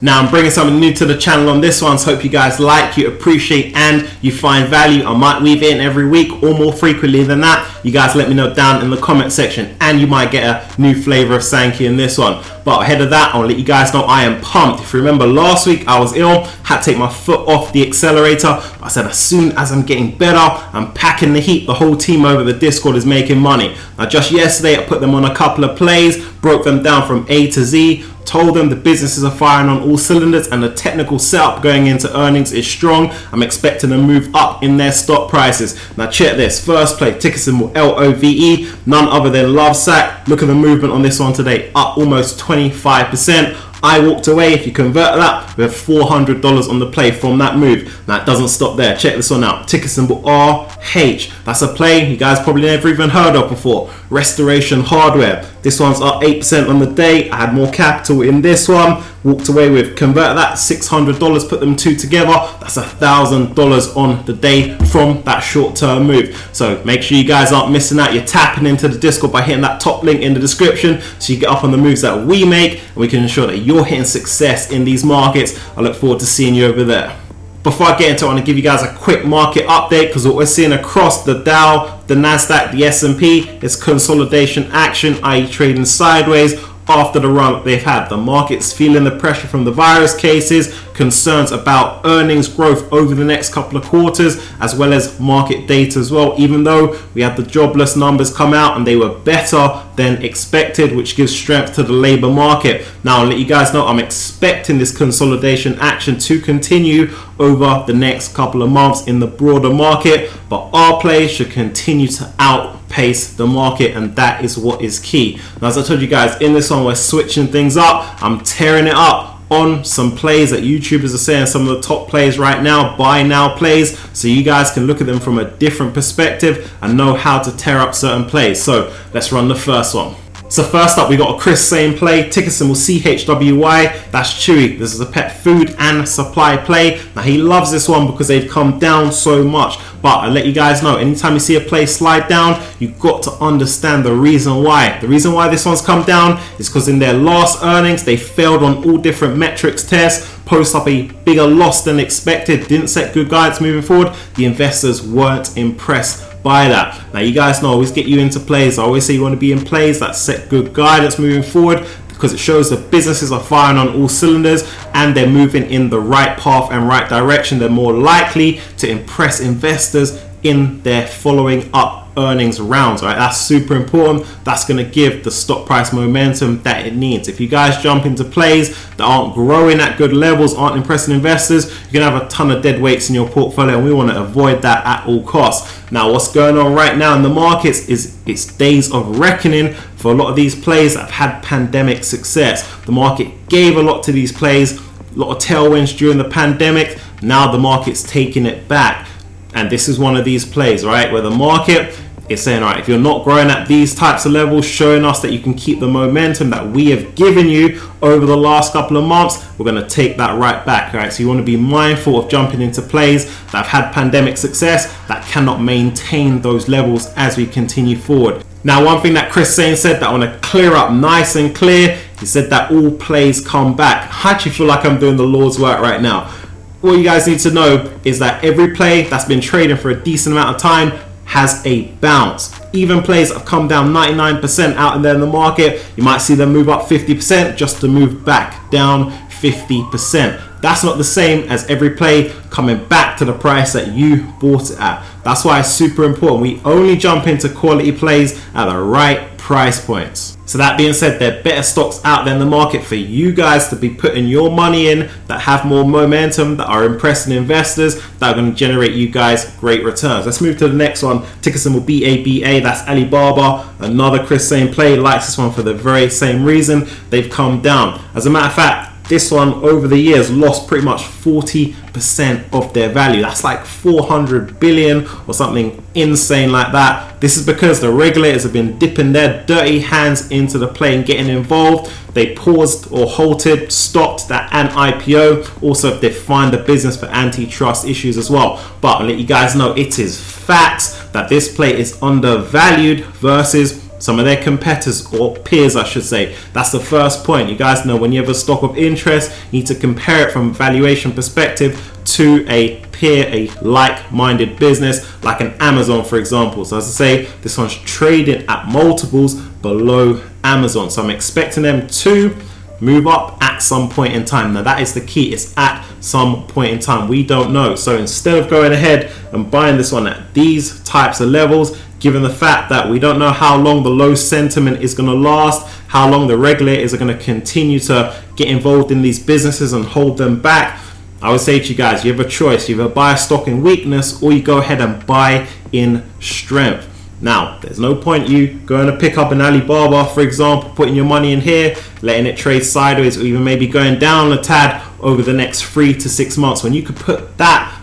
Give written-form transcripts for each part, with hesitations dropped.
Now I'm bringing something new to the channel on this one, so hope you guys like, you appreciate, and you find value. I might weave it in every week or more frequently than that. You guys let me know down in the comment section, and you might get a new flavor of Sankey in this one. But ahead of that, I'll let you guys know I am pumped. If you remember last week, I was ill, had to take my foot off the accelerator. I said as soon as I'm getting better, I'm packing the heat. The whole team over the Discord is making money. Now just yesterday, I put them on a couple of plays, broke them down from A to Z, told them the businesses are firing on all cylinders and the technical setup going into earnings is strong. I'm expecting a move up in their stock prices. Now check this. First play, ticker symbol LOVE, none other than Lovesac. Look at the movement on this one today, up almost 25%. I walked away, if you convert that, with $400 on the play from that move. Now it doesn't stop there. Check this one out. Ticker symbol RH. That's a play you guys probably never even heard of before. Restoration Hardware. This one's up 8% on the day. I had more capital in this one. Walked away with, convert that, $600. Put them two together. That's $1,000 on the day from that short-term move. So make sure you guys aren't missing out. You're tapping into the Discord by hitting that top link in the description, so you get up on the moves that we make, and we can ensure that you're hitting success in these markets. I look forward to seeing you over there. Before I get into it, I want to give you guys a quick market update, because what we're seeing across the Dow, the Nasdaq, the S&P is consolidation action, i.e. trading sideways after the run they've had. The market's feeling the pressure from the virus cases, concerns about earnings growth over the next couple of quarters, as well as market data as well, even though we had the jobless numbers come out and they were better than expected, which gives strength to the labor market. Now I'll let you guys know I'm expecting this consolidation action to continue over the next couple of months in the broader market, but our plays should continue to outpace the market, and that is what is key. Now, as I told you guys, in this one we're switching things up. I'm tearing it up on some plays that YouTubers are saying some of the top plays right now, buy now plays, so you guys can look at them from a different perspective and know how to tear up certain plays. So let's run the first one. So first up, we got a Chris Sane play, ticker symbol CHWY, that's Chewy. This is a pet food and supply play. Now he loves this one because they've come down so much, but I'll let you guys know, anytime you see a play slide down, you've got to understand the reason why. The reason why this one's come down is because in their last earnings, they failed on all different metrics tests, post up a bigger loss than expected, didn't set good guidance moving forward. The investors weren't impressed by that. Now you guys know I always get you into plays. I always say you want to be in plays that set good guidance moving forward, because it shows the businesses are firing on all cylinders and they're moving in the right path and right direction. They're more likely to impress investors in their following up earnings rounds. Right, that's super important. That's going to give the stock price momentum that it needs. If you guys jump into plays that aren't growing at good levels, aren't impressing investors, you're going to have a ton of dead weights in your portfolio, and we want to avoid that at all costs. Now what's going on right now in the markets is it's days of reckoning for a lot of these plays that have had pandemic success. The market gave a lot to these plays, a lot of tailwinds during the pandemic. Now the market's taking it back, and this is one of these plays, right, where the market is saying, all right, if you're not growing at these types of levels, showing us that you can keep the momentum that we have given you over the last couple of months, we're going to take that right back. Right, so you want to be mindful of jumping into plays that have had pandemic success that cannot maintain those levels as we continue forward. Now, one thing that Chris Sane said that I want to clear up nice and clear, he said that all plays come back. I actually feel like I'm doing the Lord's work right now. What you guys need to know is that every play that's been trading for a decent amount of time has a bounce. Even plays that have come down 99% out in there in the market, you might see them move up 50% just to move back down 50%. That's not the same as every play coming back to the price that you bought it at. That's why it's super important. We only jump into quality plays at the right price points. So that being said, there are better stocks out there in the market for you guys to be putting your money in, that have more momentum, that are impressing investors, that are going to generate you guys great returns. Let's move to the next one. Ticker symbol BABA, that's Alibaba. Another Chris Sane play. Likes this one for the very same reason. They've come down. As a matter of fact, this one over the years lost pretty much 40% of their value. That's like 400 billion or something insane like that. This is because the regulators have been dipping their dirty hands into the play and getting involved. They paused or halted, stopped that an IPO. Also, if they fined the business for antitrust issues as well. But I'll let you guys know it is facts that this play is undervalued versus some of their competitors or peers, I should say. That's the first point. You guys know when you have a stock of interest, you need to compare it from a valuation perspective to a peer, a like-minded business like an Amazon, for example. So as I say, this one's trading at multiples below Amazon. So I'm expecting them to move up at some point in time. Now that is the key, it's at some point in time. We don't know. So instead of going ahead and buying this one at these types of levels, given the fact that we don't know how long the low sentiment is going to last, how long the regulators are going to continue to get involved in these businesses and hold them back, I would say to you guys, you have a choice. You either buy a stock in weakness or you go ahead and buy in strength. Now, there's no point you going to pick up an Alibaba, for example, putting your money in here, letting it trade sideways, or even maybe going down a tad over the next 3 to 6 months, when you could put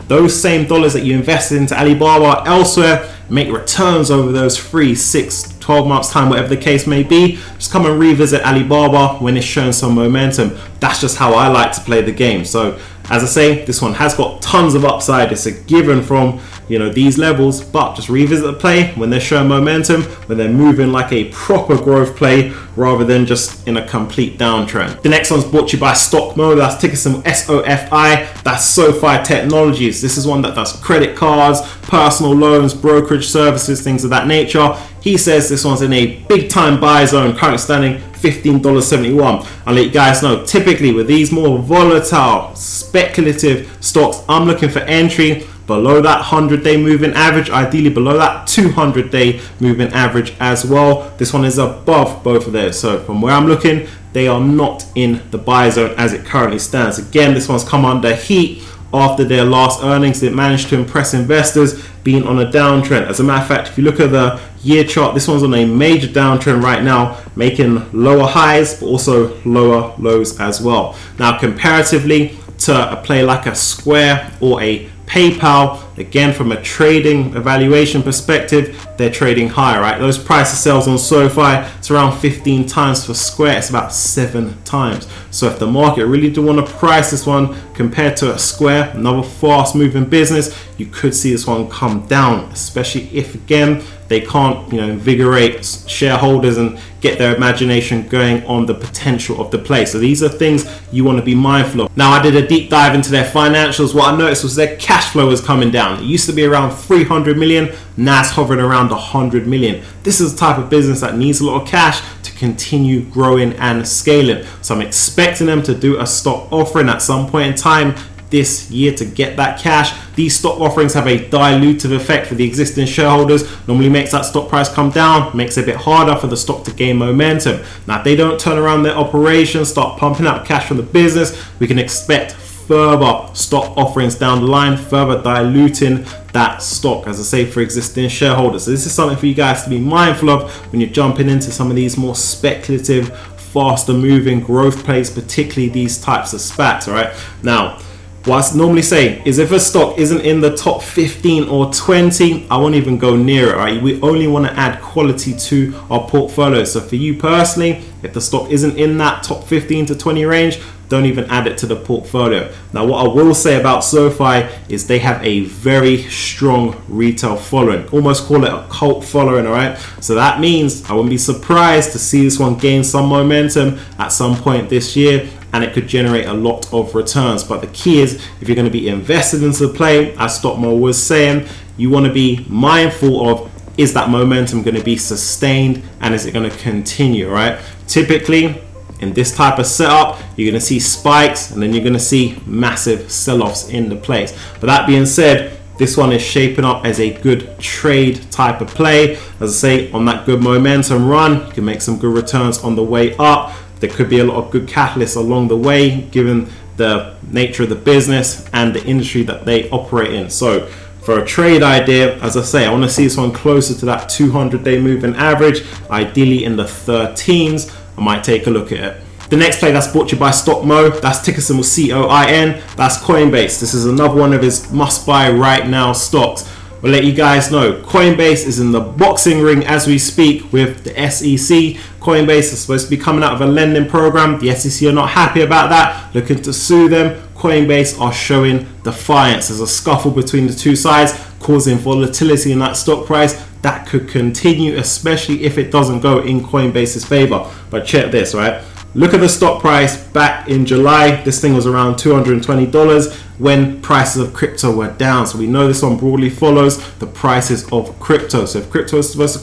those same dollars that you invested into Alibaba elsewhere, make returns over those 3, 6, 12 months time, whatever the case may be. Just come and revisit Alibaba when it's showing some momentum. That's just how I like to play the game. So as I say, this one has got tons of upside. It's a given from these levels, but just revisit the play when they're showing momentum, when they're moving like a proper growth play rather than just in a complete downtrend. The next one's brought to you by Stockmo. That's ticker symbol SOFI. That's Sofi Technologies. This is one that does credit cards, personal loans, brokerage services, things of that nature. He says this one's in a big time buy zone, currently standing $15.71. I'll let you guys know, typically with these more volatile, speculative stocks, I'm looking for entry below that 100-day moving average, ideally below that 200-day moving average as well. This one is above both of those. So from where I'm looking, they are not in the buy zone as it currently stands. Again, this one's come under heat after their last earnings. They managed to impress investors being on a downtrend. As a matter of fact, if you look at the year chart, this one's on a major downtrend right now, making lower highs but also lower lows as well. Now comparatively to a play like a Square or a PayPal, again from a trading evaluation perspective, they're trading higher, right? Those price to sales on SoFi, it's around 15 times. For Square, it's about 7 times. So if the market really do want to price this one compared to a Square, another fast moving business, you could see this one come down, especially if again they can't invigorate shareholders and get their imagination going on the potential of the play. So these are things you want to be mindful of. Now I did a deep dive into their financials. What I noticed was their cash flow was coming down. It used to be around 300 million, now it's hovering around 100 million. This is the type of business that needs a lot of cash to continue growing and scaling. So I'm expecting them to do a stock offering at some point in time this year to get that cash. These stock offerings have a dilutive effect for the existing shareholders, normally makes that stock price come down, makes it a bit harder for the stock to gain momentum. Now if they don't turn around their operations, start pumping out cash from the business, we can expect further stock offerings down the line, further diluting that stock, as I say, for existing shareholders. So this is something for you guys to be mindful of when you're jumping into some of these more speculative, faster moving growth plays, particularly these types of SPACs. All right, now what I normally say is if a stock isn't in the top 15 or 20, I won't even go near it, right? We only want to add quality to our portfolio. So for you personally, if the stock isn't in that top 15 to 20 range, don't even add it to the portfolio. Now what I will say about SoFi is they have a very strong retail following, almost call it a cult following, all right? So that means I wouldn't be surprised to see this one gain some momentum at some point this year, and it could generate a lot of returns. But the key is, if you're going to be invested into the play, as Stockmo was saying, you want to be mindful of, is that momentum going to be sustained and is it going to continue, right? Typically in this type of setup, you're going to see spikes and then you're going to see massive sell-offs in the place. But that being said, this one is shaping up as a good trade type of play. As I say, on that good momentum run, you can make some good returns on the way up. There could be a lot of good catalysts along the way, given the nature of the business and the industry that they operate in. So for a trade idea, as I say, I want to see this one closer to that 200-day moving average, ideally in the 13s. I might take a look at it. The next play that's brought to you by Stockmo, that's ticker symbol COIN, that's Coinbase. This is another one of his must-buy right now stocks. We'll let you guys know, Coinbase is in the boxing ring as we speak with the SEC. Coinbase is supposed to be coming out of a lending program. The SEC are not happy about that, looking to sue them. Coinbase are showing defiance. There's a scuffle between the two sides, causing volatility in that stock price. that could continue, especially if it doesn't go in Coinbase's favor. But check this, right? Look at the stock price back in July. This thing was around $220 when prices of crypto were down. So we know this one broadly follows the prices of crypto. So if crypto was supposed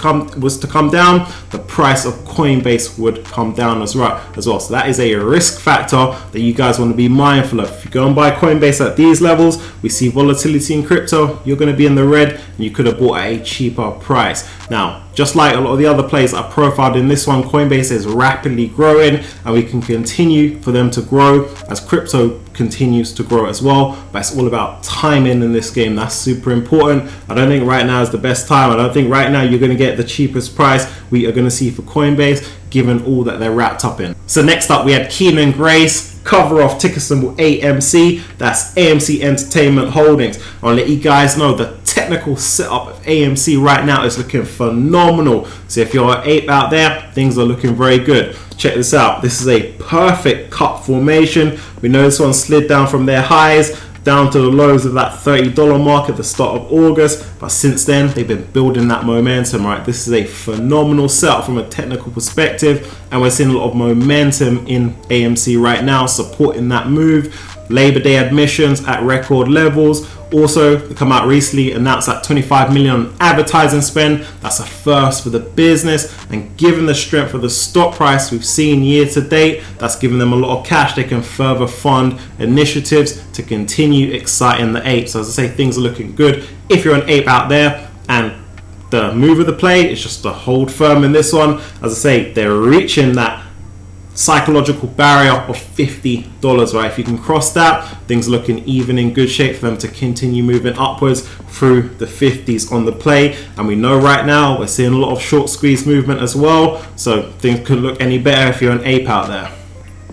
to come down, the price of Coinbase would come down as well. So that is a risk factor that you guys want to be mindful of. If you go and buy Coinbase at these levels, we see volatility in crypto, you're going to be in the red, and you could have bought at a cheaper price. Now, just like a lot of the other plays I profiled in this one, Coinbase is rapidly growing, and we can continue for them to grow as crypto continues to grow as well. But it's all about timing in this game. That's super important. I don't think right now is the best time. I don't think right now you're going to get the cheapest price we are going to see for Coinbase, given all that they're wrapped up in. So next up, we had Kenan Grace, cover off ticker symbol AMC. That's AMC Entertainment Holdings. I'll let you guys know the technical setup of AMC right now is looking phenomenal. So if you're an ape out there, things are looking very good. Check this out. This is a perfect cut formation. We know this one slid down from their highs down to the lows of that $30 mark at the start of August, but since then they've been building that momentum, right? This is a phenomenal setup from a technical perspective, and we're seeing a lot of momentum in AMC right now supporting that move. Labor Day admissions at record levels. Also, they come out recently, announced that 25 million advertising spend. That's a first for the business, and given the strength of the stock price we've seen year to date, that's given them a lot of cash. They can further fund initiatives to continue exciting the apes. So as I say, things are looking good if you're an ape out there, and the move of the play is just to hold firm in this one. As I say, they're reaching that psychological barrier of $50, right? If you can cross that, things are looking even in good shape for them to continue moving upwards through the 50s on the play. And we know right now we're seeing a lot of short squeeze movement as well, so things couldn't look any better if you're an ape out there.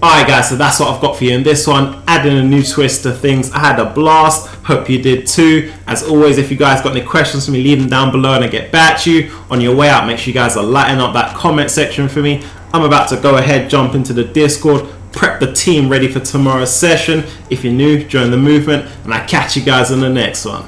Alright guys, so that's what I've got for you in this one, adding a new twist to things. I had a blast, hope you did too. As always, if you guys got any questions for me, leave them down below and I'll get back to you. On your way out, make sure you guys are lighting up that comment section for me. I'm about to go ahead, jump into the Discord, prep the team ready for tomorrow's session. If you're new, join the movement, and I'll catch you guys in the next one.